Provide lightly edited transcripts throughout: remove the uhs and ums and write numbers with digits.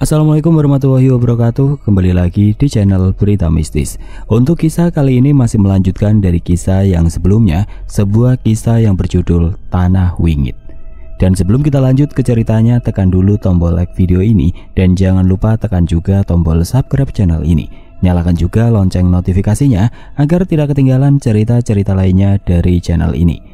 Assalamualaikum warahmatullahi wabarakatuh. Kembali lagi di channel Berita Mistis. Untuk kisah kali ini masih melanjutkan dari kisah yang sebelumnya, sebuah kisah yang berjudul Tanah Wingit. Dan sebelum kita lanjut ke ceritanya, tekan dulu tombol like video ini dan jangan lupa tekan juga tombol subscribe channel ini. Nyalakan juga lonceng notifikasinya agar tidak ketinggalan cerita-cerita lainnya dari channel ini.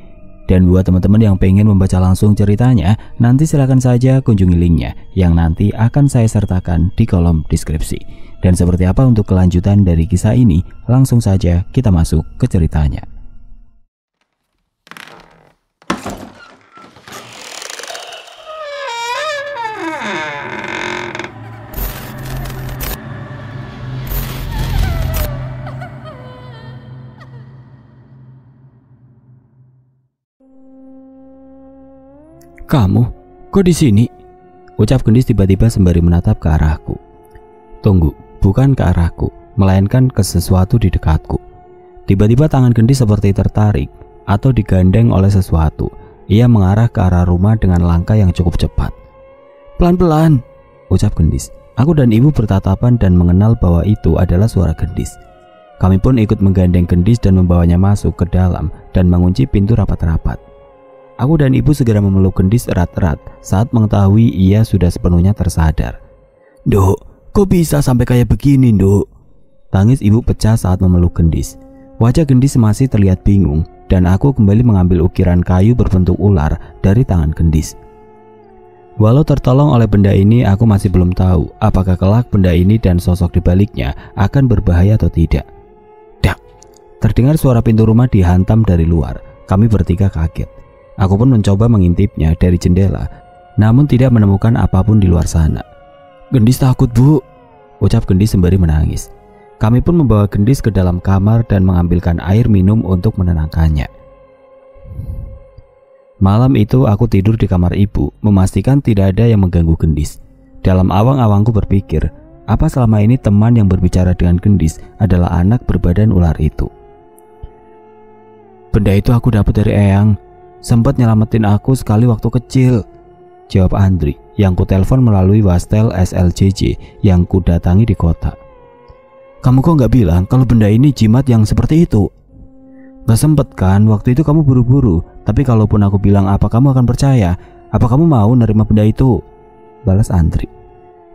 Dan buat teman-teman yang pengen membaca langsung ceritanya, nanti silahkan saja kunjungi linknya yang nanti akan saya sertakan di kolom deskripsi. Dan seperti apa untuk kelanjutan dari kisah ini, langsung saja kita masuk ke ceritanya. Kamu, kok di sini? Ucap Gendis tiba-tiba sembari menatap ke arahku. Tunggu, bukan ke arahku, melainkan ke sesuatu di dekatku. Tiba-tiba tangan Gendis seperti tertarik atau digandeng oleh sesuatu. Ia mengarah ke arah rumah dengan langkah yang cukup cepat. Pelan-pelan, ucap Gendis. Aku dan ibu bertatapan dan mengenal bahwa itu adalah suara Gendis. Kami pun ikut menggandeng Gendis dan membawanya masuk ke dalam dan mengunci pintu rapat-rapat. Aku dan ibu segera memeluk Gendis erat-erat saat mengetahui ia sudah sepenuhnya tersadar. Dok, kok bisa sampai kayak begini, Dok? Tangis ibu pecah saat memeluk Gendis. Wajah Gendis masih terlihat bingung dan aku kembali mengambil ukiran kayu berbentuk ular dari tangan Gendis. Walau tertolong oleh benda ini, aku masih belum tahu apakah kelak benda ini dan sosok di baliknya akan berbahaya atau tidak. Dak! Terdengar suara pintu rumah dihantam dari luar. Kami bertiga kaget. Aku pun mencoba mengintipnya dari jendela, namun tidak menemukan apapun di luar sana. Gendis takut, Bu, ucap Gendis sembari menangis. Kami pun membawa Gendis ke dalam kamar dan mengambilkan air minum untuk menenangkannya. Malam itu aku tidur di kamar ibu, memastikan tidak ada yang mengganggu Gendis. Dalam awang-awangku berpikir, apa selama ini teman yang berbicara dengan Gendis adalah anak berbadan ular itu? Benda itu aku dapat dari Eyang. Sempat nyelamatin aku sekali waktu kecil, jawab Andri yang kutelepon melalui wastel SLJJ yang kudatangi di kota. Kamu kok nggak bilang kalau benda ini jimat yang seperti itu? Gak sempet kan, waktu itu kamu buru-buru. Tapi kalaupun aku bilang apa kamu akan percaya? Apa kamu mau nerima benda itu? Balas Andri.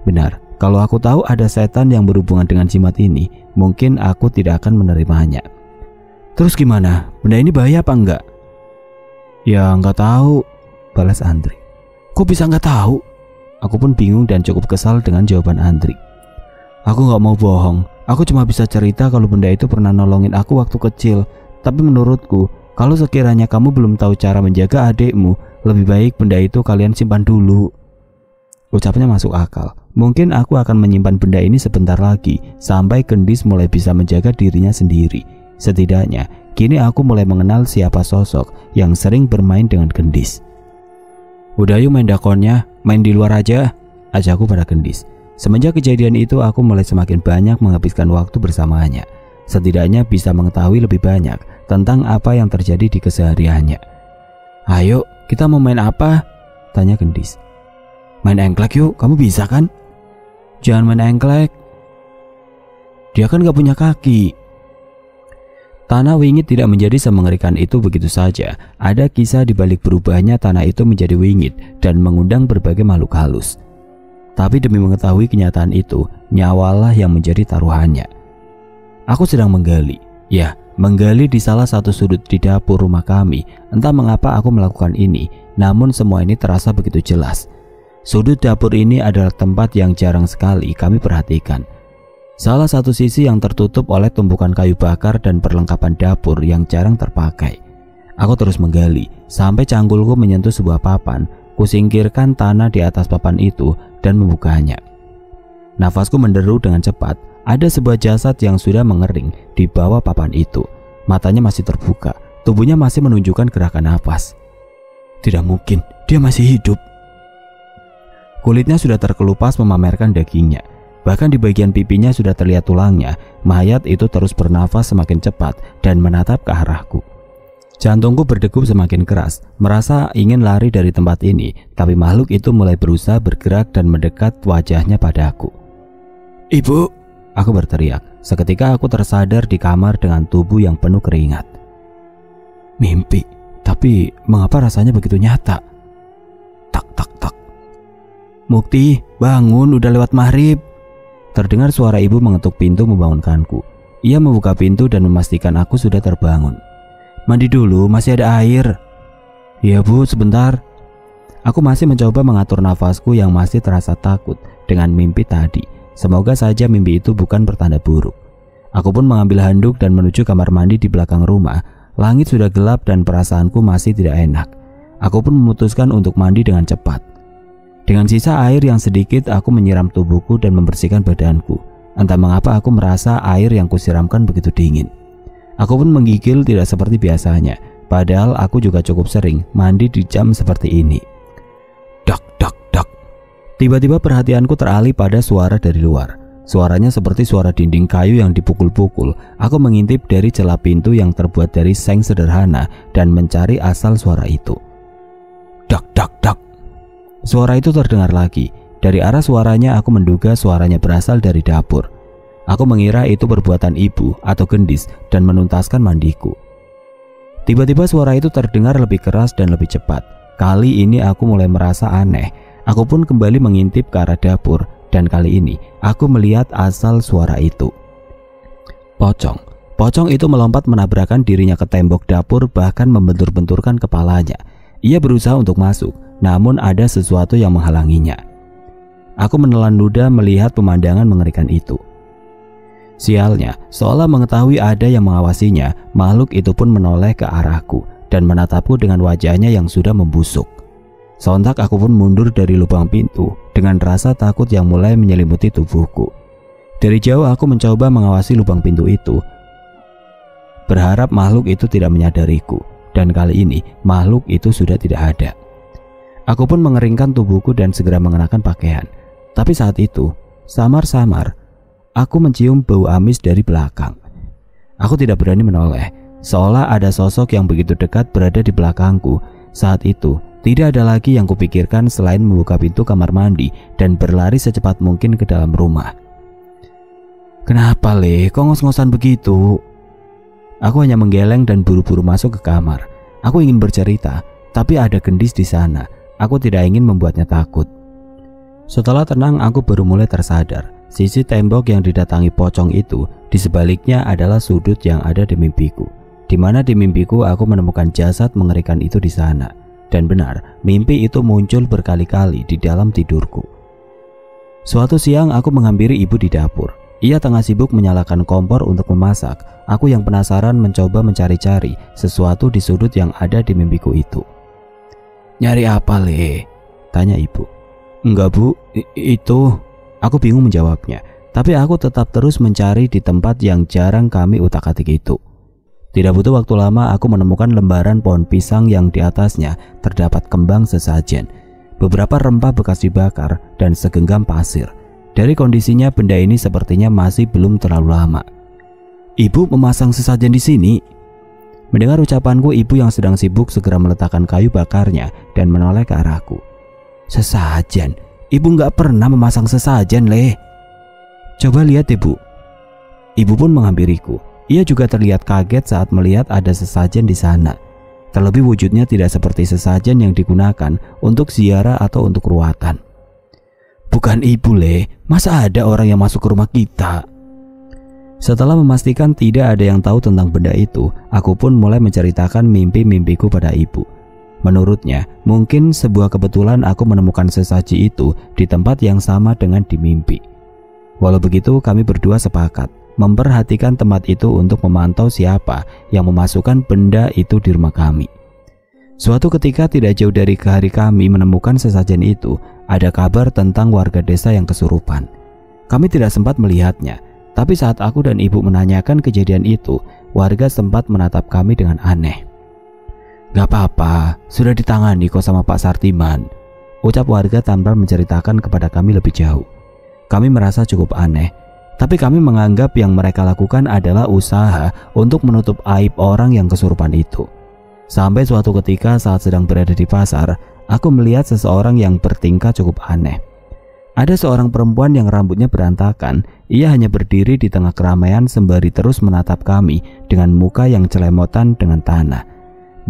Benar, kalau aku tahu ada setan yang berhubungan dengan jimat ini, mungkin aku tidak akan menerimanya. Terus gimana? Benda ini bahaya apa enggak? Ya nggak tahu, balas Andri. Kok bisa nggak tahu? Aku pun bingung dan cukup kesal dengan jawaban Andri. Aku nggak mau bohong. Aku cuma bisa cerita kalau benda itu pernah nolongin aku waktu kecil. Tapi menurutku, kalau sekiranya kamu belum tahu cara menjaga adikmu, lebih baik benda itu kalian simpan dulu. Ucapnya masuk akal. Mungkin aku akan menyimpan benda ini sebentar lagi sampai Gendis mulai bisa menjaga dirinya sendiri. Setidaknya kini aku mulai mengenal siapa sosok yang sering bermain dengan Gendis. Udah yuk main dakonnya, main di luar aja, ajakku pada Gendis. Semenjak kejadian itu aku mulai semakin banyak menghabiskan waktu bersamanya. Setidaknya bisa mengetahui lebih banyak tentang apa yang terjadi di kesehariannya. Ayo, kita mau main apa? Tanya Gendis. Main engklek yuk, kamu bisa kan? Jangan main engklek. Dia kan gak punya kaki. Tanah wingit tidak menjadi semengerikan itu begitu saja. Ada kisah di balik berubahnya tanah itu menjadi wingit dan mengundang berbagai makhluk halus. Tapi demi mengetahui kenyataan itu, nyawalah yang menjadi taruhannya. Aku sedang menggali. Ya, menggali di salah satu sudut di dapur rumah kami. Entah mengapa aku melakukan ini, namun semua ini terasa begitu jelas. Sudut dapur ini adalah tempat yang jarang sekali kami perhatikan. Salah satu sisi yang tertutup oleh tumpukan kayu bakar dan perlengkapan dapur yang jarang terpakai. Aku terus menggali sampai cangkulku menyentuh sebuah papan. Kusingkirkan tanah di atas papan itu dan membukanya. Nafasku menderu dengan cepat. Ada sebuah jasad yang sudah mengering di bawah papan itu. Matanya masih terbuka, tubuhnya masih menunjukkan gerakan napas. Tidak mungkin, dia masih hidup. Kulitnya sudah terkelupas memamerkan dagingnya. Bahkan di bagian pipinya sudah terlihat tulangnya. Mayat itu terus bernafas semakin cepat dan menatap ke arahku. Jantungku berdegup semakin keras, merasa ingin lari dari tempat ini, tapi makhluk itu mulai berusaha bergerak dan mendekat wajahnya padaku. "Ibu!" Aku berteriak. Seketika aku tersadar di kamar dengan tubuh yang penuh keringat. Mimpi, tapi mengapa rasanya begitu nyata? Tak tak tak. "Mukti, bangun, udah lewat maghrib." Terdengar suara ibu mengetuk pintu membangunkanku. Ia membuka pintu dan memastikan aku sudah terbangun. "Mandi dulu, masih ada air." "Iya bu, sebentar." Aku masih mencoba mengatur nafasku yang masih terasa takut dengan mimpi tadi. Semoga saja mimpi itu bukan pertanda buruk. Aku pun mengambil handuk dan menuju kamar mandi di belakang rumah. Langit sudah gelap dan perasaanku masih tidak enak. Aku pun memutuskan untuk mandi dengan cepat. Dengan sisa air yang sedikit, aku menyiram tubuhku dan membersihkan badanku. Entah mengapa aku merasa air yang kusiramkan begitu dingin. Aku pun menggigil tidak seperti biasanya, padahal aku juga cukup sering mandi di jam seperti ini. Dak dak dak. Tiba-tiba perhatianku teralih pada suara dari luar. Suaranya seperti suara dinding kayu yang dipukul-pukul. Aku mengintip dari celah pintu yang terbuat dari seng sederhana dan mencari asal suara itu. Dak dak dak. Suara itu terdengar lagi. Dari arah suaranya aku menduga suaranya berasal dari dapur. Aku mengira itu perbuatan ibu atau gendis dan menuntaskan mandiku. Tiba-tiba suara itu terdengar lebih keras dan lebih cepat. Kali ini aku mulai merasa aneh. Aku pun kembali mengintip ke arah dapur dan kali ini aku melihat asal suara itu. Pocong. Pocong itu melompat menabrakkan dirinya ke tembok dapur, bahkan membentur-benturkan kepalanya. Ia berusaha untuk masuk, namun ada sesuatu yang menghalanginya. Aku menelan ludah melihat pemandangan mengerikan itu. Sialnya, seolah mengetahui ada yang mengawasinya, makhluk itu pun menoleh ke arahku dan menatapku dengan wajahnya yang sudah membusuk. Sontak aku pun mundur dari lubang pintu dengan rasa takut yang mulai menyelimuti tubuhku. Dari jauh aku mencoba mengawasi lubang pintu itu, berharap makhluk itu tidak menyadariku, dan kali ini makhluk itu sudah tidak ada. Aku pun mengeringkan tubuhku dan segera mengenakan pakaian. Tapi saat itu, samar-samar aku mencium bau amis dari belakang. Aku tidak berani menoleh, seolah ada sosok yang begitu dekat berada di belakangku. Saat itu, tidak ada lagi yang kupikirkan selain membuka pintu kamar mandi dan berlari secepat mungkin ke dalam rumah. "Kenapa, Le? Kok ngos-ngosan begitu?" Aku hanya menggeleng dan buru-buru masuk ke kamar. Aku ingin bercerita, tapi ada gendis di sana. Aku tidak ingin membuatnya takut. Setelah tenang, aku baru mulai tersadar. Sisi tembok yang didatangi pocong itu di sebaliknya adalah sudut yang ada di mimpiku, di mana di mimpiku aku menemukan jasad mengerikan itu di sana. Dan benar, mimpi itu muncul berkali-kali di dalam tidurku. Suatu siang aku menghampiri ibu di dapur. Ia tengah sibuk menyalakan kompor untuk memasak. Aku yang penasaran mencoba mencari-cari sesuatu di sudut yang ada di mimpiku itu. "Nyari apa, Le?" tanya ibu. "Enggak bu, itu..." Aku bingung menjawabnya, tapi aku tetap terus mencari di tempat yang jarang kami utak-atik itu. Tidak butuh waktu lama aku menemukan lembaran pohon pisang yang di atasnya terdapat kembang sesajen, beberapa rempah bekas dibakar, dan segenggam pasir. Dari kondisinya benda ini sepertinya masih belum terlalu lama. "Ibu memasang sesajen di sini?" Mendengar ucapanku, ibu yang sedang sibuk segera meletakkan kayu bakarnya dan menoleh ke arahku. "Sesajen? Ibu nggak pernah memasang sesajen, Le." "Coba lihat ibu." Ibu pun menghampiriku. Ia juga terlihat kaget saat melihat ada sesajen di sana. Terlebih wujudnya tidak seperti sesajen yang digunakan untuk ziarah atau untuk ruatan. "Bukan ibu, Le. Masa ada orang yang masuk ke rumah kita?" Setelah memastikan tidak ada yang tahu tentang benda itu, aku pun mulai menceritakan mimpi-mimpiku pada ibu. Menurutnya, mungkin sebuah kebetulan aku menemukan sesaji itu di tempat yang sama dengan di mimpi. Walau begitu, kami berdua sepakat memperhatikan tempat itu untuk memantau siapa yang memasukkan benda itu di rumah kami. Suatu ketika tidak jauh dari hari kami menemukan sesajen itu, ada kabar tentang warga desa yang kesurupan. Kami tidak sempat melihatnya, tapi saat aku dan ibu menanyakan kejadian itu, warga sempat menatap kami dengan aneh. "Gak apa-apa, sudah ditangani kok sama Pak Sartiman," ucap warga tanpa menceritakan kepada kami lebih jauh. Kami merasa cukup aneh, tapi kami menganggap yang mereka lakukan adalah usaha untuk menutup aib orang yang kesurupan itu. Sampai suatu ketika saat sedang berada di pasar, aku melihat seseorang yang bertingkah cukup aneh. Ada seorang perempuan yang rambutnya berantakan. Ia hanya berdiri di tengah keramaian sembari terus menatap kami dengan muka yang celemotan dengan tanah.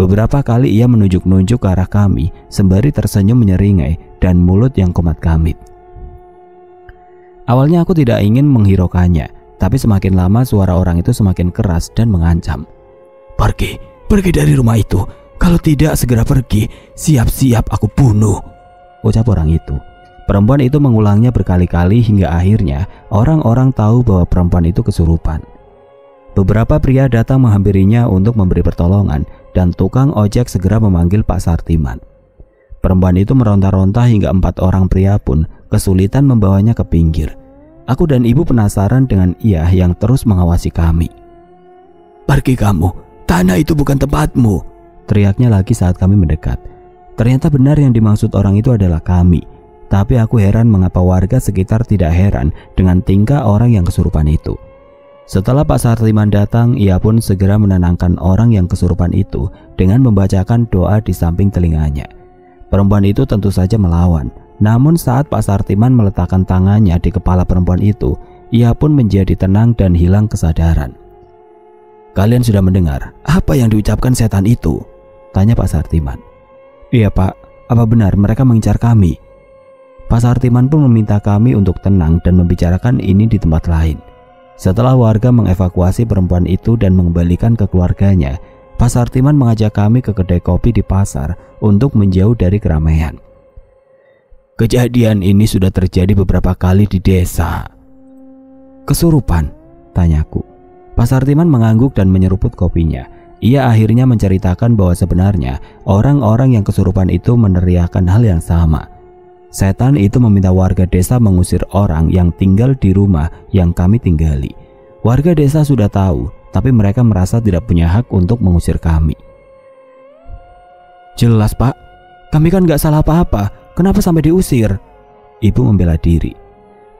Beberapa kali ia menunjuk-nunjuk ke arah kami sembari tersenyum menyeringai dan mulut yang kumat kamit. Awalnya aku tidak ingin menghiraukannya, tapi semakin lama suara orang itu semakin keras dan mengancam. Pergi dari rumah itu. Kalau tidak segera pergi, siap-siap aku bunuh, ucap orang itu. Perempuan itu mengulangnya berkali-kali hingga akhirnya orang-orang tahu bahwa perempuan itu kesurupan. Beberapa pria datang menghampirinya untuk memberi pertolongan dan tukang ojek segera memanggil Pak Sartiman. Perempuan itu meronta-ronta hingga 4 orang pria pun kesulitan membawanya ke pinggir. Aku dan ibu penasaran dengan ia yang terus mengawasi kami. Pergi kamu, tanah itu bukan tempatmu, teriaknya lagi saat kami mendekat. Ternyata benar yang dimaksud orang itu adalah kami. Tapi aku heran mengapa warga sekitar tidak heran dengan tingkah orang yang kesurupan itu. Setelah Pak Sartiman datang, ia pun segera menenangkan orang yang kesurupan itu dengan membacakan doa di samping telinganya. Perempuan itu tentu saja melawan. Namun saat Pak Sartiman meletakkan tangannya di kepala perempuan itu, ia pun menjadi tenang dan hilang kesadaran. Kalian sudah mendengar apa yang diucapkan setan itu? Tanya Pak Sartiman. Iya Pak, apa benar mereka mengincar kami? Pak Sartiman pun meminta kami untuk tenang dan membicarakan ini di tempat lain. Setelah warga mengevakuasi perempuan itu dan mengembalikan ke keluarganya, Pak Sartiman mengajak kami ke kedai kopi di pasar untuk menjauh dari keramaian. Kejadian ini sudah terjadi beberapa kali di desa. Kesurupan? Tanyaku. Pak Sartiman mengangguk dan menyeruput kopinya. Ia akhirnya menceritakan bahwa sebenarnya orang-orang yang kesurupan itu meneriakan hal yang sama. Setan itu meminta warga desa mengusir orang yang tinggal di rumah yang kami tinggali. Warga desa sudah tahu, tapi mereka merasa tidak punya hak untuk mengusir kami. Jelas Pak, kami kan gak salah apa-apa. Kenapa sampai diusir? Ibu membela diri.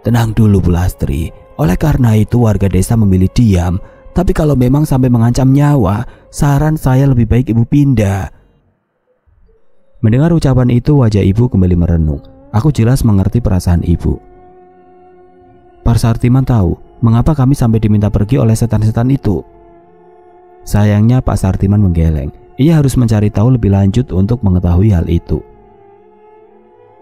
Tenang dulu Bu Lastri. Oleh karena itu warga desa memilih diam. Tapi kalau memang sampai mengancam nyawa, saran saya lebih baik ibu pindah. Mendengar ucapan itu, wajah ibu kembali merenung. Aku jelas mengerti perasaan ibu. Pak Sartiman tahu mengapa kami sampai diminta pergi oleh setan-setan itu. Sayangnya Pak Sartiman menggeleng. Ia harus mencari tahu lebih lanjut untuk mengetahui hal itu.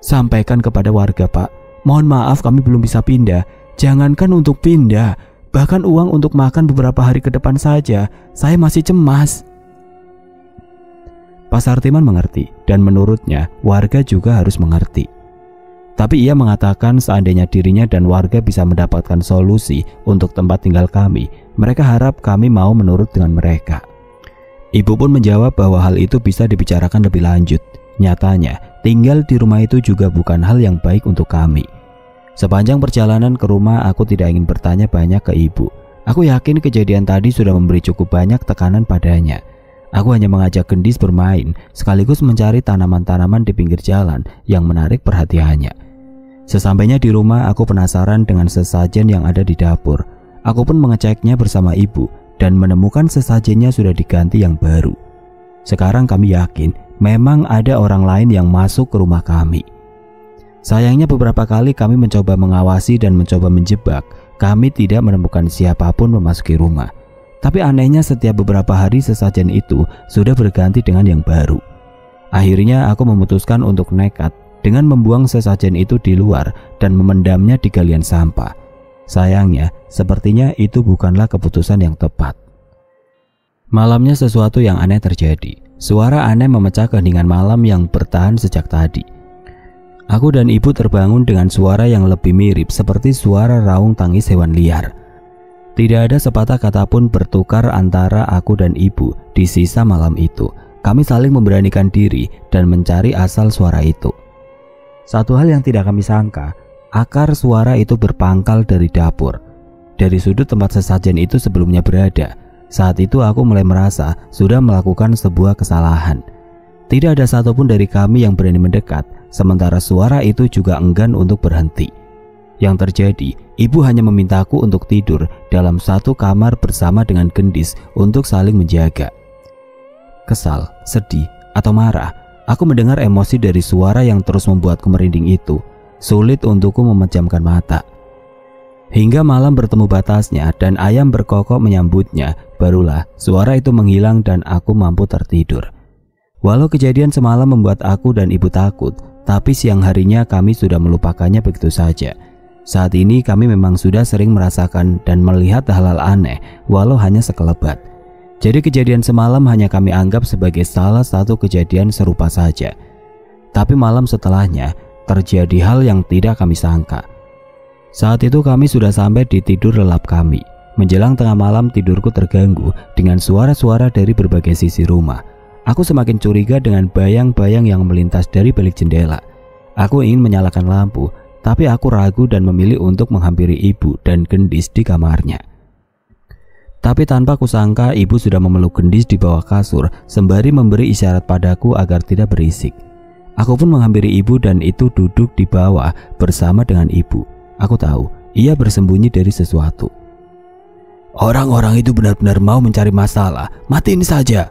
Sampaikan kepada warga Pak, mohon maaf kami belum bisa pindah. Jangankan untuk pindah, bahkan uang untuk makan beberapa hari ke depan saja, saya masih cemas. Pak Sartiman mengerti dan menurutnya warga juga harus mengerti. Tapi ia mengatakan seandainya dirinya dan warga bisa mendapatkan solusi untuk tempat tinggal kami, mereka harap kami mau menurut dengan mereka. Ibu pun menjawab bahwa hal itu bisa dibicarakan lebih lanjut. Nyatanya, tinggal di rumah itu juga bukan hal yang baik untuk kami. Sepanjang perjalanan ke rumah, aku tidak ingin bertanya banyak ke ibu. Aku yakin kejadian tadi sudah memberi cukup banyak tekanan padanya. Aku hanya mengajak Gendis bermain, sekaligus mencari tanaman-tanaman di pinggir jalan yang menarik perhatiannya. Sesampainya di rumah, aku penasaran dengan sesajen yang ada di dapur. Aku pun mengeceknya bersama ibu dan menemukan sesajennya sudah diganti yang baru. Sekarang kami yakin memang ada orang lain yang masuk ke rumah kami. Sayangnya beberapa kali kami mencoba mengawasi dan mencoba menjebak, kami tidak menemukan siapapun memasuki rumah. Tapi anehnya setiap beberapa hari sesajen itu sudah berganti dengan yang baru. Akhirnya aku memutuskan untuk nekat dengan membuang sesajen itu di luar dan memendamnya di galian sampah. Sayangnya sepertinya itu bukanlah keputusan yang tepat. Malamnya sesuatu yang aneh terjadi. Suara aneh memecah keheningan malam yang bertahan sejak tadi. Aku dan ibu terbangun dengan suara yang lebih mirip seperti suara raung tangis hewan liar. Tidak ada sepatah kata pun bertukar antara aku dan ibu di sisa malam itu. Kami saling memberanikan diri dan mencari asal suara itu. Satu hal yang tidak kami sangka, akar suara itu berpangkal dari dapur. Dari sudut tempat sesajen itu sebelumnya berada. Saat itu aku mulai merasa sudah melakukan sebuah kesalahan. Tidak ada satupun dari kami yang berani mendekat, sementara suara itu juga enggan untuk berhenti. Yang terjadi, ibu hanya memintaku untuk tidur dalam satu kamar bersama dengan Gendis untuk saling menjaga. kesal, sedih, atau marah. Aku mendengar emosi dari suara yang terus membuatku merinding itu. Sulit untukku memejamkan mata. Hingga malam bertemu batasnya dan ayam berkokok menyambutnya, barulah suara itu menghilang dan aku mampu tertidur. Walau kejadian semalam membuat aku dan ibu takut, tapi siang harinya kami sudah melupakannya begitu saja. Saat ini kami memang sudah sering merasakan dan melihat hal-hal aneh, walau hanya sekelebat. Jadi kejadian semalam hanya kami anggap sebagai salah satu kejadian serupa saja. Tapi malam setelahnya terjadi hal yang tidak kami sangka. Saat itu kami sudah sampai di tidur lelap kami. Menjelang tengah malam tidurku terganggu dengan suara-suara dari berbagai sisi rumah. Aku semakin curiga dengan bayang-bayang yang melintas dari balik jendela. Aku ingin menyalakan lampu, tapi aku ragu dan memilih untuk menghampiri ibu dan Gendis di kamarnya. Tapi tanpa kusangka ibu sudah memeluk Gendis di bawah kasur sembari memberi isyarat padaku agar tidak berisik. Aku pun menghampiri ibu dan itu duduk di bawah bersama dengan ibu. Aku tahu ia bersembunyi dari sesuatu. Orang-orang itu benar-benar mau mencari masalah, matiin saja.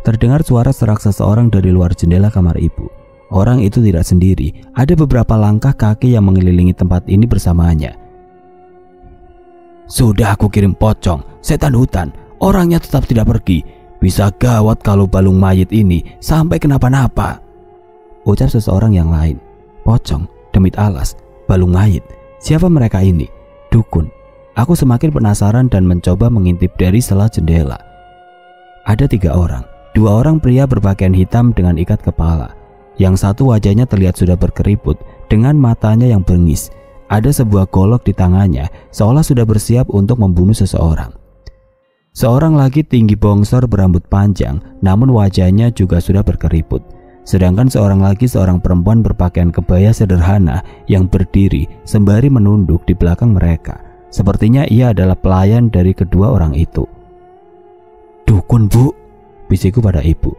Terdengar suara serak seseorang dari luar jendela kamar ibu. Orang itu tidak sendiri, ada beberapa langkah kaki yang mengelilingi tempat ini bersamanya. Sudah aku kirim pocong, setan hutan, orangnya tetap tidak pergi. Bisa gawat kalau balung mayit ini sampai kenapa-napa, ucap seseorang yang lain. Pocong, demit alas, balung mayit. Siapa mereka ini? Dukun. Aku semakin penasaran dan mencoba mengintip dari sela jendela. Ada 3 orang. 2 orang pria berpakaian hitam dengan ikat kepala. Yang satu wajahnya terlihat sudah berkeriput dengan matanya yang bengis. Ada sebuah golok di tangannya, seolah sudah bersiap untuk membunuh seseorang. Seorang lagi tinggi bongsor berambut panjang, namun wajahnya juga sudah berkeriput. Sedangkan seorang perempuan berpakaian kebaya sederhana yang berdiri sembari menunduk di belakang mereka. Sepertinya ia adalah pelayan dari kedua orang itu. Dukun, Bu, bisikku pada ibu.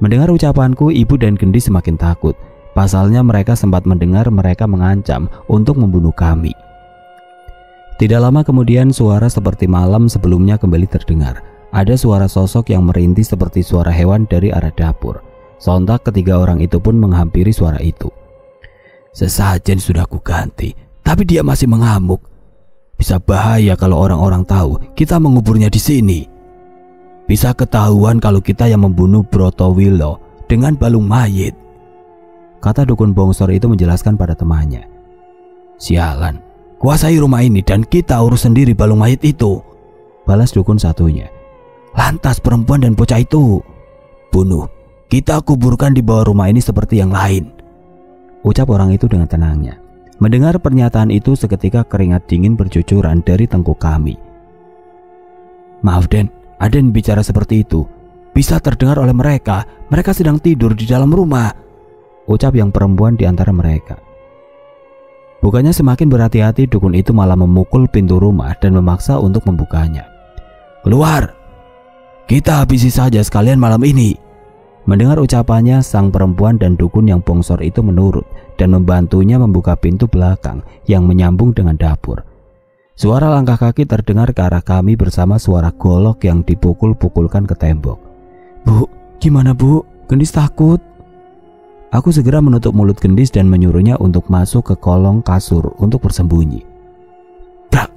Mendengar ucapanku, ibu dan Gendis semakin takut. Pasalnya mereka sempat mendengar mereka mengancam untuk membunuh kami. Tidak lama kemudian suara seperti malam sebelumnya kembali terdengar. Ada suara sosok yang merintih seperti suara hewan dari arah dapur. Sontak ketiga orang itu pun menghampiri suara itu. Sesajen sudah kuganti, tapi dia masih mengamuk. Bisa bahaya kalau orang-orang tahu kita menguburnya di sini. Bisa ketahuan kalau kita yang membunuh Brotowilo dengan balung mayit, kata dukun bongsor itu menjelaskan pada temannya. Sialan, kuasai rumah ini dan kita urus sendiri balung mayit itu, balas dukun satunya. Lantas perempuan dan bocah itu bunuh, kita kuburkan di bawah rumah ini seperti yang lain, ucap orang itu dengan tenangnya. Mendengar pernyataan itu seketika keringat dingin bercucuran dari tengkuk kami. Maaf Den, Aden bicara seperti itu bisa terdengar oleh mereka. Mereka sedang tidur di dalam rumah, ucap yang perempuan di antara mereka. Bukannya semakin berhati-hati, dukun itu malah memukul pintu rumah dan memaksa untuk membukanya. Keluar, kita habisi saja sekalian malam ini. Mendengar ucapannya, sang perempuan dan dukun yang bongsor itu menurut dan membantunya membuka pintu belakang yang menyambung dengan dapur. Suara langkah kaki terdengar ke arah kami bersama suara golok yang dipukul-pukulkan ke tembok. Bu, gimana Bu? Gendis takut. Aku segera menutup mulut Gendis dan menyuruhnya untuk masuk ke kolong kasur untuk bersembunyi. Brak!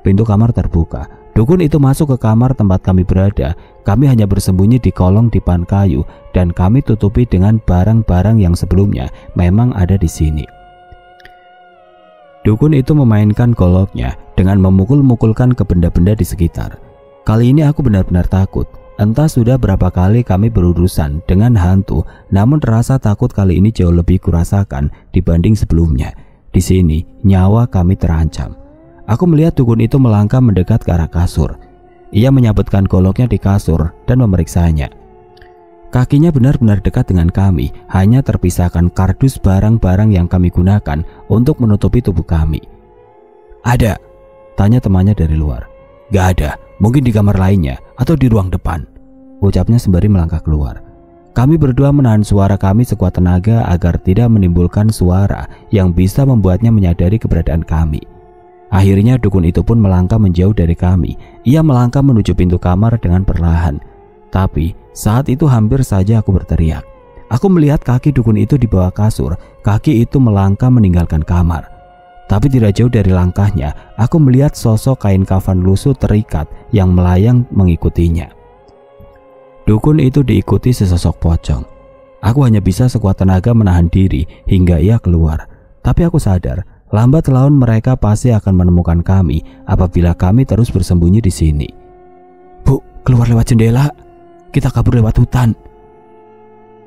Pintu kamar terbuka. Dukun itu masuk ke kamar tempat kami berada. Kami hanya bersembunyi di kolong dipan kayu dan kami tutupi dengan barang-barang yang sebelumnya memang ada di sini. Dukun itu memainkan goloknya dengan memukul-mukulkan ke benda-benda di sekitar. Kali ini aku benar-benar takut. Entah sudah berapa kali kami berurusan dengan hantu, namun rasa takut kali ini jauh lebih kurasakan dibanding sebelumnya. Di sini nyawa kami terancam. Aku melihat dukun itu melangkah mendekat ke arah kasur. Ia menyabetkan goloknya di kasur dan memeriksanya. Kakinya benar-benar dekat dengan kami, hanya terpisahkan kardus barang-barang yang kami gunakan untuk menutupi tubuh kami. Ada? Tanya temannya dari luar. Gak ada, mungkin di kamar lainnya atau di ruang depan, ucapnya sembari melangkah keluar. Kami berdua menahan suara kami sekuat tenaga agar tidak menimbulkan suara yang bisa membuatnya menyadari keberadaan kami. Akhirnya dukun itu pun melangkah menjauh dari kami. Ia melangkah menuju pintu kamar dengan perlahan. Tapi saat itu hampir saja aku berteriak. Aku melihat kaki dukun itu di bawah kasur. Kaki itu melangkah meninggalkan kamar. Tapi tidak jauh dari langkahnya, aku melihat sosok kain kafan lusuh terikat yang melayang mengikutinya. Dukun itu diikuti sesosok pocong. Aku hanya bisa sekuat tenaga menahan diri hingga ia keluar. Tapi aku sadar, lambat laun mereka pasti akan menemukan kami apabila kami terus bersembunyi di sini. "Bu, keluar lewat jendela. Kita kabur lewat hutan."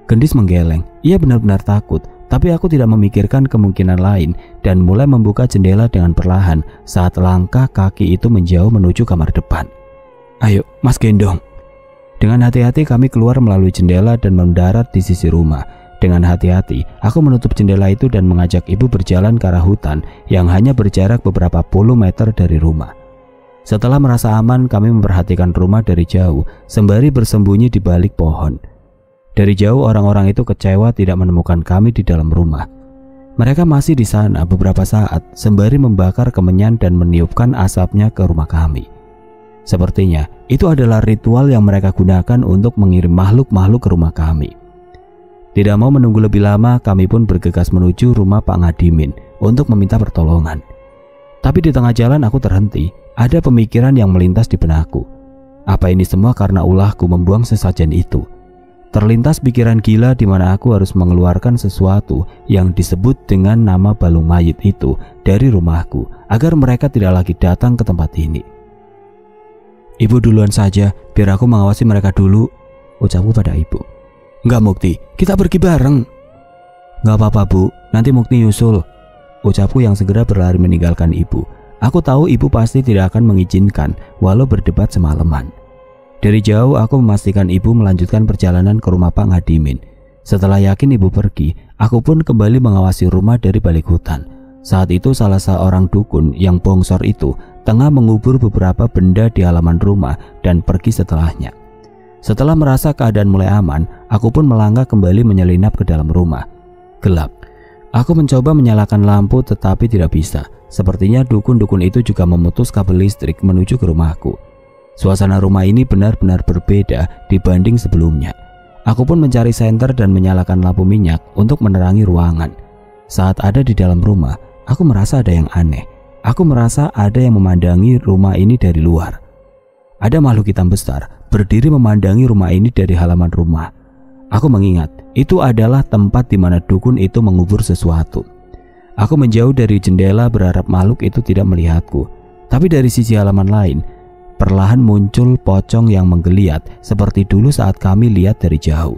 Gendis menggeleng. Ia benar-benar takut. Tapi aku tidak memikirkan kemungkinan lain dan mulai membuka jendela dengan perlahan saat langkah kaki itu menjauh menuju kamar depan. "Ayo, Mas gendong." Dengan hati-hati kami keluar melalui jendela dan mendarat di sisi rumah. Dengan hati-hati, aku menutup jendela itu dan mengajak ibu berjalan ke arah hutan yang hanya berjarak beberapa puluh meter dari rumah. Setelah merasa aman, kami memperhatikan rumah dari jauh sembari bersembunyi di balik pohon. Dari jauh orang-orang itu kecewa tidak menemukan kami di dalam rumah. Mereka masih di sana beberapa saat sembari membakar kemenyan dan meniupkan asapnya ke rumah kami. Sepertinya itu adalah ritual yang mereka gunakan untuk mengirim makhluk-makhluk ke rumah kami. Tidak mau menunggu lebih lama, kami pun bergegas menuju rumah Pak Ngadimin untuk meminta pertolongan. Tapi di tengah jalan aku terhenti. Ada pemikiran yang melintas di benakku. Apa ini semua karena ulahku membuang sesajen itu? Terlintas pikiran gila di mana aku harus mengeluarkan sesuatu yang disebut dengan nama balung mayit itu dari rumahku agar mereka tidak lagi datang ke tempat ini. "Ibu duluan saja, biar aku mengawasi mereka dulu," ucapku pada ibu. "Enggak Mukti, kita pergi bareng." "Enggak apa-apa Bu, nanti Mukti nyusul," ucapku yang segera berlari meninggalkan ibu. Aku tahu ibu pasti tidak akan mengizinkan walau berdebat semalaman. Dari jauh aku memastikan ibu melanjutkan perjalanan ke rumah Pak Ngadimin. Setelah yakin ibu pergi, aku pun kembali mengawasi rumah dari balik hutan. Saat itu salah seorang dukun yang bongsor itu tengah mengubur beberapa benda di halaman rumah dan pergi setelahnya. Setelah merasa keadaan mulai aman, aku pun melangkah kembali menyelinap ke dalam rumah. Gelap. Aku mencoba menyalakan lampu tetapi tidak bisa. Sepertinya dukun-dukun itu juga memutus kabel listrik menuju ke rumahku. Suasana rumah ini benar-benar berbeda dibanding sebelumnya. Aku pun mencari senter dan menyalakan lampu minyak untuk menerangi ruangan. Saat ada di dalam rumah, aku merasa ada yang aneh. Aku merasa ada yang memandangi rumah ini dari luar. Ada makhluk hitam besar berdiri memandangi rumah ini dari halaman rumah. Aku mengingat itu adalah tempat di mana dukun itu mengubur sesuatu. Aku menjauh dari jendela berharap makhluk itu tidak melihatku. Tapi dari sisi halaman lain, perlahan muncul pocong yang menggeliat seperti dulu saat kami lihat dari jauh.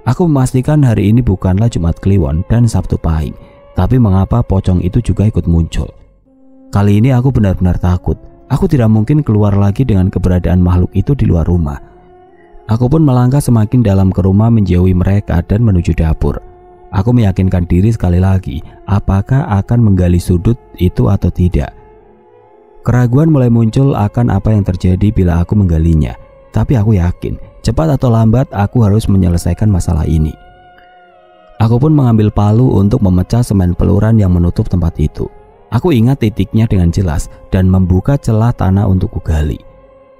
Aku memastikan hari ini bukanlah Jumat Kliwon dan Sabtu Pahing, tapi mengapa pocong itu juga ikut muncul? Kali ini aku benar-benar takut. Aku tidak mungkin keluar lagi dengan keberadaan makhluk itu di luar rumah. Aku pun melangkah semakin dalam ke rumah menjauhi mereka dan menuju dapur. Aku meyakinkan diri sekali lagi apakah akan menggali sudut itu atau tidak. Keraguan mulai muncul akan apa yang terjadi bila aku menggalinya. Tapi aku yakin, cepat atau lambat aku harus menyelesaikan masalah ini. Aku pun mengambil palu untuk memecah semen peluran yang menutup tempat itu. Aku ingat titiknya dengan jelas dan membuka celah tanah untuk kugali.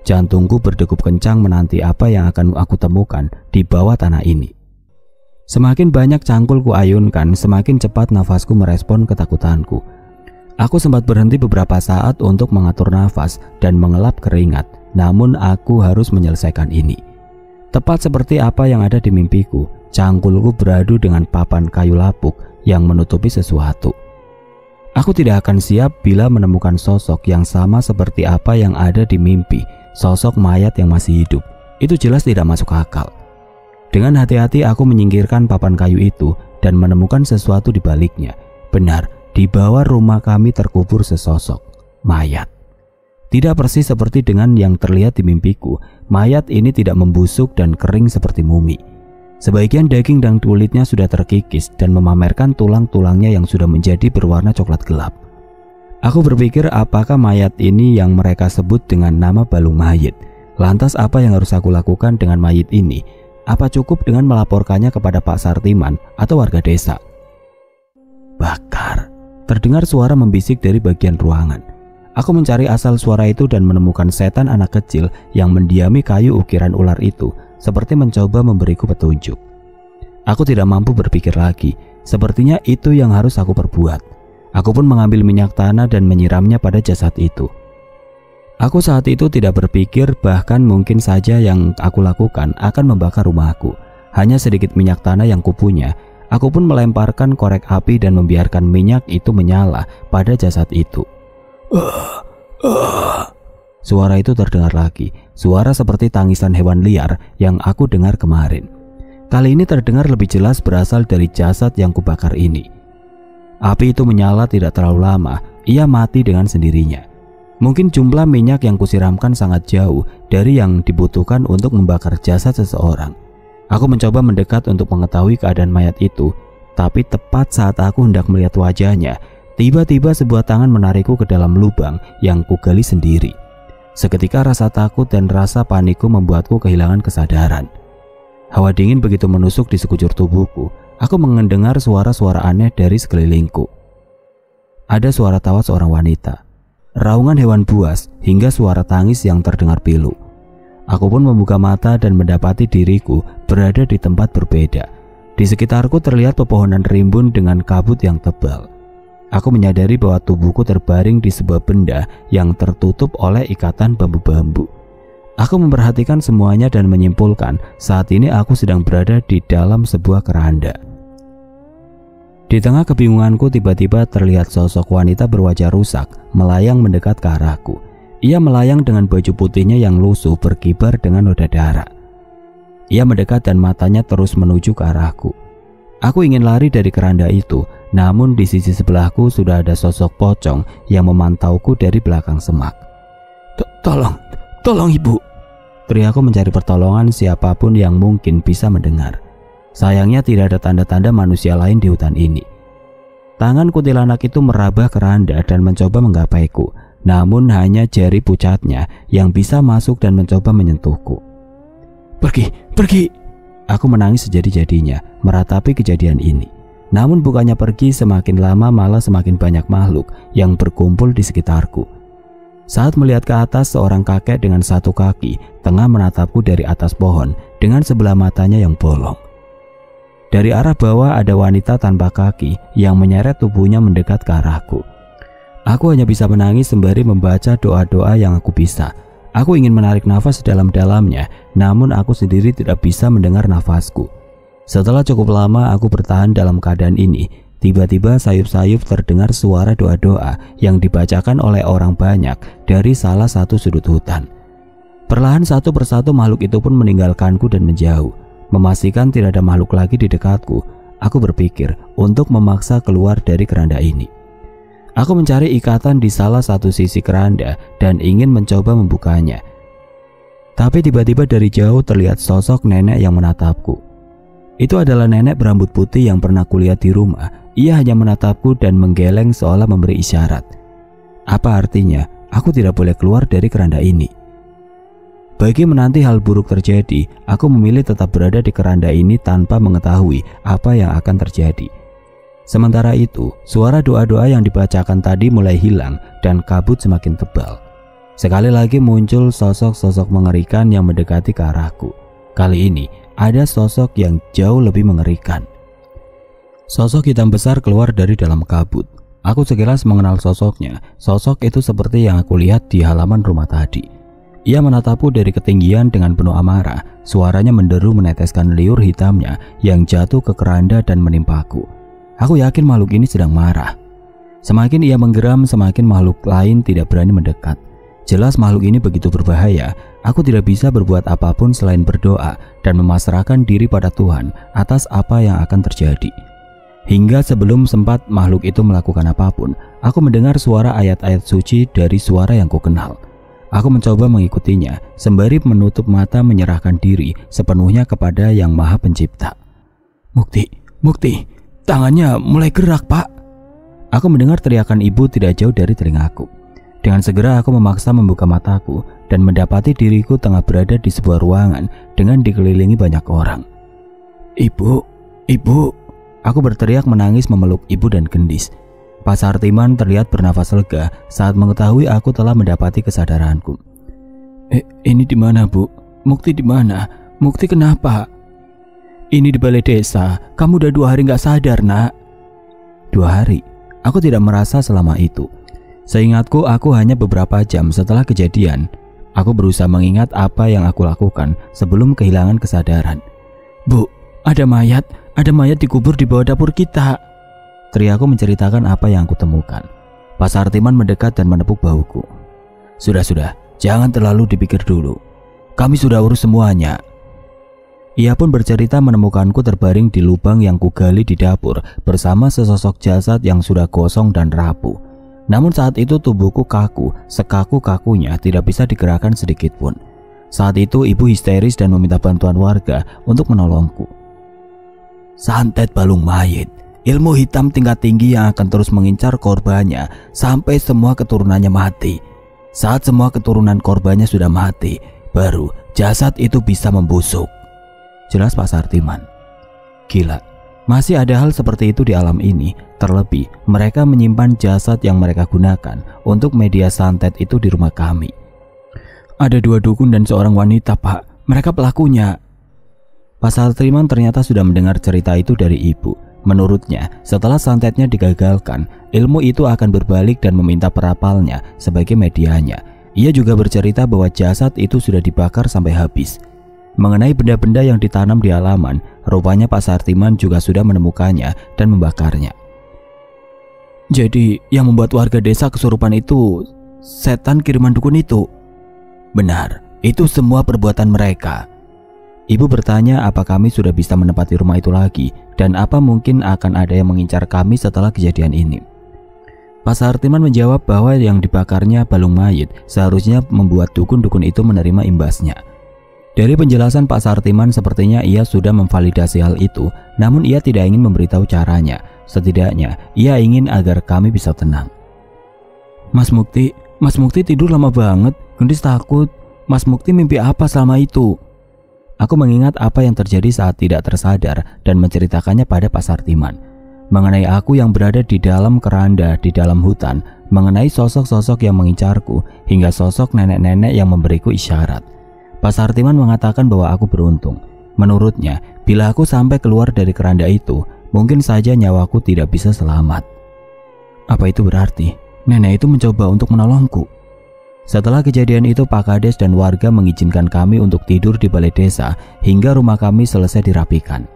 Jantungku berdegup kencang menanti apa yang akan aku temukan di bawah tanah ini. Semakin banyak cangkul kuayunkan, semakin cepat nafasku merespon ketakutanku. Aku sempat berhenti beberapa saat untuk mengatur nafas dan mengelap keringat, namun aku harus menyelesaikan ini. Tepat seperti apa yang ada di mimpiku, cangkulku beradu dengan papan kayu lapuk yang menutupi sesuatu. Aku tidak akan siap bila menemukan sosok yang sama seperti apa yang ada di mimpi, sosok mayat yang masih hidup. Itu jelas tidak masuk akal. Dengan hati-hati aku menyingkirkan papan kayu itu dan menemukan sesuatu di baliknya. Benar, di bawah rumah kami terkubur sesosok mayat. Tidak persis seperti dengan yang terlihat di mimpiku. Mayat ini tidak membusuk dan kering seperti mumi. Sebagian daging dan kulitnya sudah terkikis dan memamerkan tulang-tulangnya yang sudah menjadi berwarna coklat gelap. Aku berpikir apakah mayat ini yang mereka sebut dengan nama balung mayit. Lantas apa yang harus aku lakukan dengan mayit ini? Apa cukup dengan melaporkannya kepada Pak Sartiman atau warga desa? Bakar. Terdengar suara membisik dari bagian ruangan. Aku mencari asal suara itu dan menemukan setan anak kecil yang mendiami kayu ukiran ular itu seperti mencoba memberiku petunjuk. Aku tidak mampu berpikir lagi, sepertinya itu yang harus aku perbuat. Aku pun mengambil minyak tanah dan menyiramnya pada jasad itu. Aku saat itu tidak berpikir bahkan mungkin saja yang aku lakukan akan membakar rumahku. Hanya sedikit minyak tanah yang kupunya. Aku pun melemparkan korek api dan membiarkan minyak itu menyala pada jasad itu. Suara itu terdengar lagi, suara seperti tangisan hewan liar yang aku dengar kemarin. Kali ini terdengar lebih jelas berasal dari jasad yang kubakar ini. Api itu menyala tidak terlalu lama, ia mati dengan sendirinya. Mungkin jumlah minyak yang kusiramkan sangat jauh dari yang dibutuhkan untuk membakar jasad seseorang. Aku mencoba mendekat untuk mengetahui keadaan mayat itu, tapi tepat saat aku hendak melihat wajahnya, tiba-tiba sebuah tangan menarikku ke dalam lubang yang kugali sendiri. Seketika rasa takut dan rasa panikku membuatku kehilangan kesadaran. Hawa dingin begitu menusuk di sekujur tubuhku. Aku mendengar suara-suara aneh dari sekelilingku. Ada suara tawa seorang wanita, raungan hewan buas, hingga suara tangis yang terdengar pilu. Aku pun membuka mata dan mendapati diriku berada di tempat berbeda. Di sekitarku terlihat pepohonan rimbun dengan kabut yang tebal. Aku menyadari bahwa tubuhku terbaring di sebuah benda yang tertutup oleh ikatan bambu-bambu. Aku memperhatikan semuanya dan menyimpulkan saat ini aku sedang berada di dalam sebuah keranda. Di tengah kebingunganku tiba-tiba terlihat sosok wanita berwajah rusak melayang mendekat ke arahku. Ia melayang dengan baju putihnya yang lusuh berkibar dengan noda darah. Ia mendekat dan matanya terus menuju ke arahku. Aku ingin lari dari keranda itu, namun di sisi sebelahku sudah ada sosok pocong yang memantauku dari belakang semak. Tolong ibu, teriakku mencari pertolongan siapapun yang mungkin bisa mendengar. Sayangnya tidak ada tanda-tanda manusia lain di hutan ini. Tangan kuntilanak itu meraba keranda dan mencoba menggapaiku, namun hanya jari pucatnya yang bisa masuk dan mencoba menyentuhku. Pergi! Aku menangis sejadi-jadinya meratapi kejadian ini. Namun bukannya pergi, semakin lama malah semakin banyak makhluk yang berkumpul di sekitarku. Saat melihat ke atas, seorang kakek dengan satu kaki tengah menatapku dari atas pohon dengan sebelah matanya yang bolong. Dari arah bawah ada wanita tanpa kaki yang menyeret tubuhnya mendekat ke arahku. Aku hanya bisa menangis sembari membaca doa-doa yang aku bisa. Aku ingin menarik nafas dalam-dalamnya, namun aku sendiri tidak bisa mendengar nafasku. Setelah cukup lama aku bertahan dalam keadaan ini, tiba-tiba sayup-sayup terdengar suara doa-doa yang dibacakan oleh orang banyak dari salah satu sudut hutan. Perlahan satu persatu makhluk itu pun meninggalkanku dan menjauh. Memastikan tidak ada makhluk lagi di dekatku, aku berpikir untuk memaksa keluar dari keranda ini. Aku mencari ikatan di salah satu sisi keranda dan ingin mencoba membukanya. Tapi tiba-tiba dari jauh terlihat sosok nenek yang menatapku. Itu adalah nenek berambut putih yang pernah kulihat di rumah. Ia hanya menatapku dan menggeleng seolah memberi isyarat. Apa artinya aku tidak boleh keluar dari keranda ini? Bagi menanti hal buruk terjadi, aku memilih tetap berada di keranda ini tanpa mengetahui apa yang akan terjadi. Sementara itu, suara doa-doa yang dibacakan tadi mulai hilang dan kabut semakin tebal. Sekali lagi muncul sosok-sosok mengerikan yang mendekati ke arahku. Kali ini ada sosok yang jauh lebih mengerikan. Sosok hitam besar keluar dari dalam kabut. Aku sekilas mengenal sosoknya. Sosok itu seperti yang aku lihat di halaman rumah tadi. Ia menatapku dari ketinggian dengan penuh amarah. Suaranya menderu meneteskan liur hitamnya yang jatuh ke keranda dan menimpaku. Aku yakin makhluk ini sedang marah. Semakin ia menggeram, semakin makhluk lain tidak berani mendekat. Jelas makhluk ini begitu berbahaya. Aku tidak bisa berbuat apapun selain berdoa dan memasrahkan diri pada Tuhan atas apa yang akan terjadi. Hingga sebelum sempat makhluk itu melakukan apapun, aku mendengar suara ayat-ayat suci dari suara yang kukenal. Aku mencoba mengikutinya, sembari menutup mata menyerahkan diri sepenuhnya kepada Yang Maha Pencipta. Mukti, tangannya mulai gerak, Pak. Aku mendengar teriakan ibu tidak jauh dari telingaku. Dengan segera aku memaksa membuka mataku dan mendapati diriku tengah berada di sebuah ruangan dengan dikelilingi banyak orang. Ibu. Aku berteriak menangis memeluk ibu dan gendis. Pak Sartiman terlihat bernafas lega saat mengetahui aku telah mendapati kesadaranku. Ini di mana, Bu? Mukti di mana? Mukti kenapa? Ini di balai desa, kamu udah 2 hari gak sadar, nak. 2 hari? Aku tidak merasa selama itu. Seingatku aku hanya beberapa jam setelah kejadian. Aku berusaha mengingat apa yang aku lakukan sebelum kehilangan kesadaran. Bu, ada mayat dikubur di bawah dapur kita. Teriaku menceritakan apa yang aku temukan. Pak Sartiman mendekat dan menepuk bahuku. Sudah, jangan terlalu dipikir dulu. Kami sudah urus semuanya. Ia pun bercerita menemukanku terbaring di lubang yang kugali di dapur bersama sesosok jasad yang sudah gosong dan rapuh. Namun saat itu tubuhku kaku, sekaku-kakunya tidak bisa digerakkan sedikit pun. Saat itu ibu histeris dan meminta bantuan warga untuk menolongku. Santet balung mayit, ilmu hitam tingkat tinggi yang akan terus mengincar korbannya sampai semua keturunannya mati. Saat semua keturunan korbannya sudah mati, baru jasad itu bisa membusuk. Jelas Pak Sartiman. Gila, masih ada hal seperti itu di alam ini. Terlebih mereka menyimpan jasad yang mereka gunakan untuk media santet itu di rumah kami. Ada 2 dukun dan seorang wanita, Pak. Mereka pelakunya. Pak Sartiman ternyata sudah mendengar cerita itu dari ibu. Menurutnya, setelah santetnya digagalkan, ilmu itu akan berbalik dan meminta perapalnya sebagai medianya. Ia juga bercerita bahwa jasad itu sudah dibakar sampai habis. Mengenai benda-benda yang ditanam di halaman, rupanya Pak Sartiman juga sudah menemukannya dan membakarnya. Jadi yang membuat warga desa kesurupan itu setan kiriman dukun itu? Benar, itu semua perbuatan mereka. Ibu bertanya apa kami sudah bisa menempati rumah itu lagi dan apa mungkin akan ada yang mengincar kami setelah kejadian ini. Pak Sartiman menjawab bahwa yang dibakarnya balung mayit seharusnya membuat dukun-dukun itu menerima imbasnya. Dari penjelasan Pak Sartiman sepertinya ia sudah memvalidasi hal itu, namun ia tidak ingin memberitahu caranya. Setidaknya ia ingin agar kami bisa tenang. Mas Mukti tidur lama banget. Gendis takut. Mas Mukti mimpi apa selama itu? Aku mengingat apa yang terjadi saat tidak tersadar dan menceritakannya pada Pak Sartiman. Mengenai aku yang berada di dalam keranda di dalam hutan, mengenai sosok-sosok yang mengincarku, hingga sosok nenek-nenek yang memberiku isyarat. Pak Sartiman mengatakan bahwa aku beruntung. Menurutnya, bila aku sampai keluar dari keranda itu, mungkin saja nyawaku tidak bisa selamat. Apa itu berarti? Nenek itu mencoba untuk menolongku. Setelah kejadian itu, Pak Kades dan warga mengizinkan kami untuk tidur di balai desa hingga rumah kami selesai dirapikan.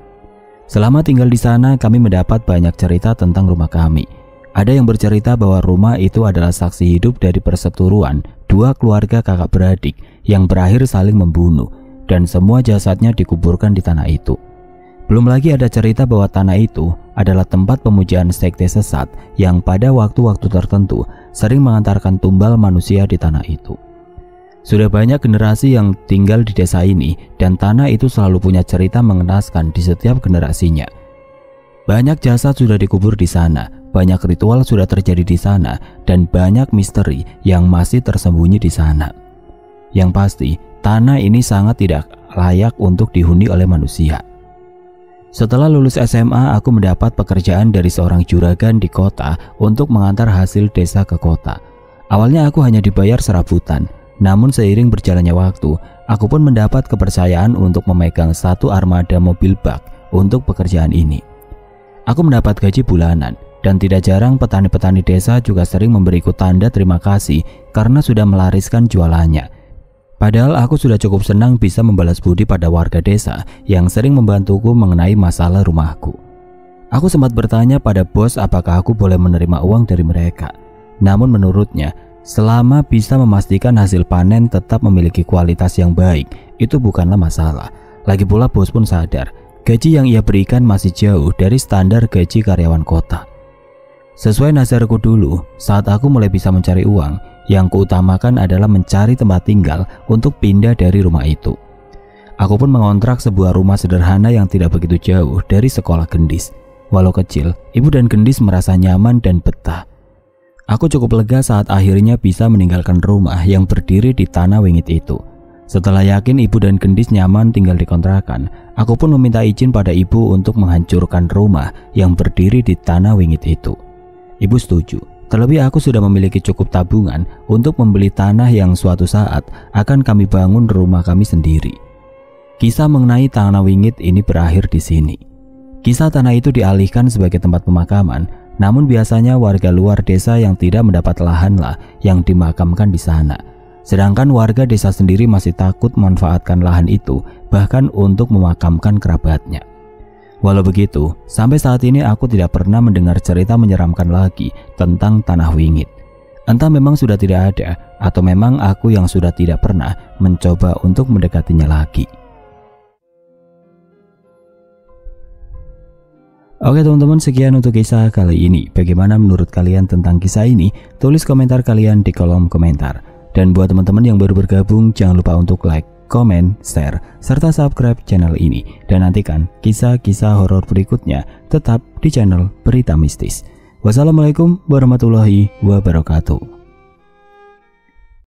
Selama tinggal di sana, kami mendapat banyak cerita tentang rumah kami. Ada yang bercerita bahwa rumah itu adalah saksi hidup dari perseteruan 2 keluarga kakak beradik yang berakhir saling membunuh, dan semua jasadnya dikuburkan di tanah itu. Belum lagi ada cerita bahwa tanah itu adalah tempat pemujaan sekte sesat yang pada waktu-waktu tertentu sering mengantarkan tumbal manusia di tanah itu. Sudah banyak generasi yang tinggal di desa ini dan tanah itu selalu punya cerita mengenaskan di setiap generasinya. Banyak jasad sudah dikubur di sana, banyak ritual sudah terjadi di sana, dan banyak misteri yang masih tersembunyi di sana. Yang pasti, tanah ini sangat tidak layak untuk dihuni oleh manusia. Setelah lulus SMA, aku mendapat pekerjaan dari seorang juragan di kota untuk mengantar hasil desa ke kota. Awalnya aku hanya dibayar serabutan, namun seiring berjalannya waktu, aku pun mendapat kepercayaan untuk memegang 1 armada mobil bak untuk pekerjaan ini. Aku mendapat gaji bulanan, dan tidak jarang petani-petani desa juga sering memberiku tanda terima kasih karena sudah melariskan jualannya. Padahal aku sudah cukup senang bisa membalas budi pada warga desa yang sering membantuku mengenai masalah rumahku. Aku sempat bertanya pada bos apakah aku boleh menerima uang dari mereka. Namun menurutnya, selama bisa memastikan hasil panen tetap memiliki kualitas yang baik, itu bukanlah masalah. Lagi pula bos pun sadar, gaji yang ia berikan masih jauh dari standar gaji karyawan kota. Sesuai nazarku dulu, saat aku mulai bisa mencari uang, yang kuutamakan adalah mencari tempat tinggal untuk pindah dari rumah itu. Aku pun mengontrak sebuah rumah sederhana yang tidak begitu jauh dari sekolah Gendis. Walau kecil, ibu dan Gendis merasa nyaman dan betah. Aku cukup lega saat akhirnya bisa meninggalkan rumah yang berdiri di tanah wingit itu. Setelah yakin ibu dan Gendis nyaman tinggal di kontrakan, aku pun meminta izin pada ibu untuk menghancurkan rumah yang berdiri di tanah wingit itu. Ibu setuju, terlebih aku sudah memiliki cukup tabungan untuk membeli tanah yang suatu saat akan kami bangun rumah kami sendiri. Kisah mengenai Tanah Wingit ini berakhir di sini. Kisah tanah itu dialihkan sebagai tempat pemakaman, namun biasanya warga luar desa yang tidak mendapat lahan lah yang dimakamkan di sana. Sedangkan warga desa sendiri masih takut memanfaatkan lahan itu, bahkan untuk memakamkan kerabatnya. Walau begitu, sampai saat ini aku tidak pernah mendengar cerita menyeramkan lagi tentang Tanah Wingit. Entah memang sudah tidak ada, atau memang aku yang sudah tidak pernah mencoba untuk mendekatinya lagi. Oke teman-teman, sekian untuk kisah kali ini. Bagaimana menurut kalian tentang kisah ini? Tulis komentar kalian di kolom komentar. Dan buat teman-teman yang baru bergabung, jangan lupa untuk like, komen, share, serta subscribe channel ini. Dan nantikan kisah-kisah horor berikutnya tetap di channel Berita Mistis. Wassalamualaikum warahmatullahi wabarakatuh.